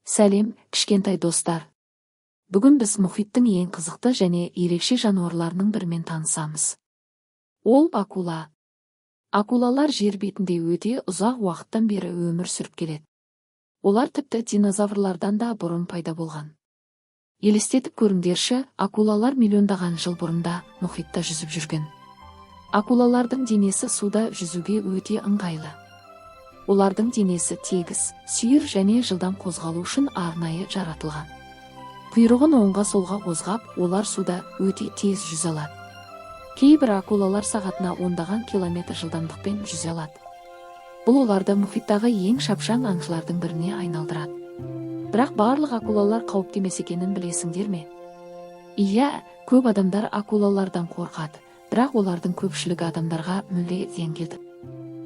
Сәлем, кішкентай достар. Бүгін біз мұхиттың ең қызықты және ерекше жануарларының бірімен танысамыз. Ол акула. Акулалар жер бетінде өте ұзақ уақыттан бері өмір сүріп келеді. Олар тіпті динозаврлардан да бұрын пайда болған. Елестетіп көріңдерші, акулалар миллиондаған жыл бұрында мұхитта жүзіп жүрген. Акулалардың денесі суда жүзуге өте ыңғайлы. Олардың денесі тегіс, сүйір және жылдам қозғалу үшін арнайы жаратылған. Құйрығын оңға солға қозғап, олар суда өте тез жүзе алады. Кейбір акулалар сағатына ондаған километр жылдамдықпен жүзе алады. Бұл оларды мұхиттағы ең шапшаң аңшылардың біріне айналдырады. Бірақ барлық акулалар қауіпті емес екенін білесіңдер ме? Иә, көп адамдар акулалардан қорқады, бірақ олардың көпшілігі адамдарға мүлде зиян келтіреді.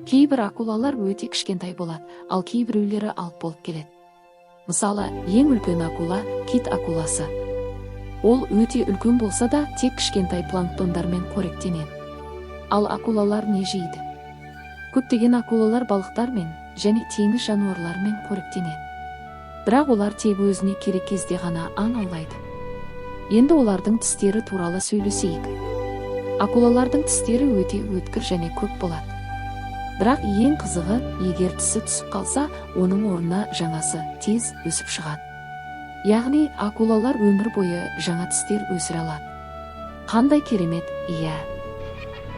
Кейбір акулалар өте кішкентай болады, ал кейбіреулері алып болып келеді. Мысалы, ең үлкен акула кит акуласы. Ол өте үлкен болса да, тек кішкентай планктондармен қоректенеді. Ал акулалар не жейді? Көптеген акулалар балықтармен және теңіз жануарларымен қоректенеді. Бірақ олар тек өзіне керек кезде ғана аң аулайды. Енді олардың тістері туралы сөйлесейік. Акулалардың тістері өте өткір және көп болады. Бірақ ең қызығы, егер тісі түсіп қалса, оның орнына жаңасы тез өсіп шығады. Яғни, акулалар өмір бойы жаңа тістер өсіре алады. Қандай керемет, иә.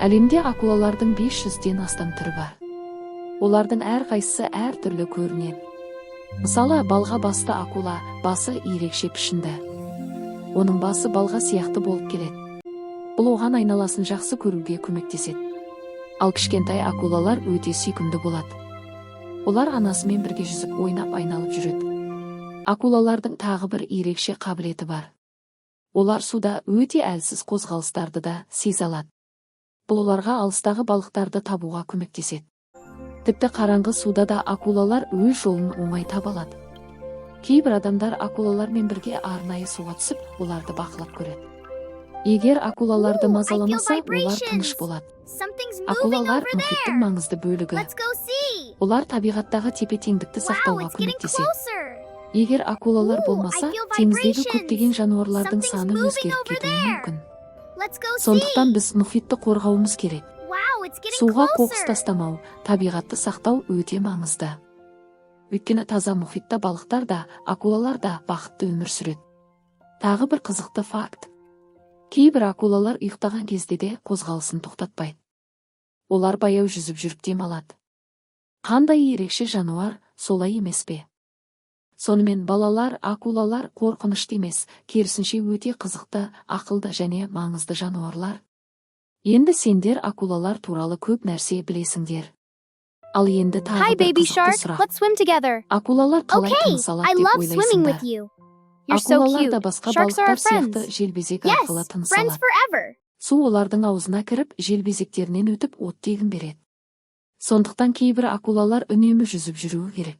Әлемде акулалардың 500-ден астам түрі бар. Олардың әрқайсысы әр түрлі көрінеді. Мысалы, балға басты акула басы ерекше пішінді. Оның басы балға сияқты болып келеді. Бұл оған айналасын жақсы көруге көмектеседі. Ал кішкентай акулалар өте сүйкімді болады. Олар анасымен бірге жүзіп ойнап айналып жүреді. Акулалардың тағы бір ерекше қабілеті бар. Олар суда өте әлсіз қозғалыстарды да сезе алады. Бұл оларға алыстағы балықтарды табуға көмектеседі. Тіпті қараңғы суда да акулалар өз жолын оңай таба алады. Кейбір адамдар акулалармен бірге арнайы суға түсіп, оларды бақылап көреді. Егер акулаларды мазаламаса, олар тыныш болады. Акулалар мұхиттың маңызды бөлігі. Олар табиғаттағы тепе-теңдікті сақтауға көмектеседі. Егер акулалар болмаса, теңіздегі көптеген жануарлардың саны өзгеріп кетуі мүмкін. Сондықтан біз мұхитты қорғауымыз керек. Суға қоқыс тастамау, табиғатты сақтау өте маңызды. Өйткені таза мұхитта балықтар да, акулалар да бақытты өмір сүреді. Тағы бір қызықты факт. Кейбір акулалар ұйықтаған кезде де қозғалысын тоқтатпайды. Олар баяу жүзіп жүріп демалады. Қандай ерекше жануар, солай емес пе? Сонымен балалар, акулалар қорқынышты емес, керісінше өте қызықты, ақылды және маңызды жануарлар. Енді сендер акулалар туралы көп нәрсе білесіңдер. Ал енді тағы бір қызықты сұрақ. Акулалар қалай тыныс алады деп ойлайсыңдар? Акулалар да басқа балықтар сияқты желбезек арқылы тыныс алады. Су олардың аузына кіріп, желбезектерінен өтіп оттегін береді. Сондықтан кейбір акулалар үнемі жүзіп жүруі керек.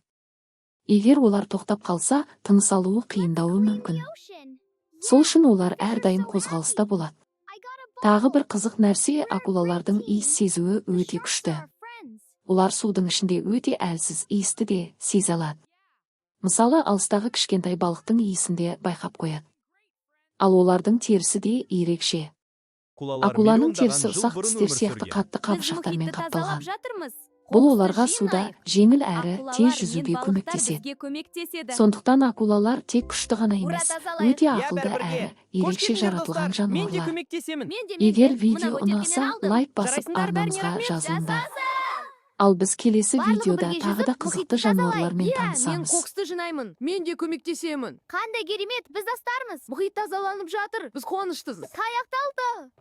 Егер олар тоқтап қалса, тыныс алуы қиындауы мүмкін. Сол үшін олар әрдайым қозғалыста болады. Тағы бір қызық нәрсе, акулалардың иіс сезуі өте күшті. Олар судың ішінде өте әлсіз иісті де сезе алады. Мысалы, алыстағы кішкентай балықтың иісінде байқап қояды. Ал олардың терісі де ерекше. Акуланың терісі ұсақ тістер сияқты қатты қабыршақтармен қапталған. Бұл оларға суда жеңіл әрі тез жүзуге көмектеседі. Сондықтан акулалар тек күшті ғана емес, өте ақылды әрі ерекше жаратылған жануарлар. Егер видео ұнаса, лайк басып арнамызға жазылыңдар. Ал біз келесі видеода тағы да қызықты жануарлармен танысамыз. Мен қоқысты жинаймын, мен де көмектесемін. Қандай керемет, біз достармыз. Мұхит тазаланып жатыр, біз қуаныштымыз. Аяқталды.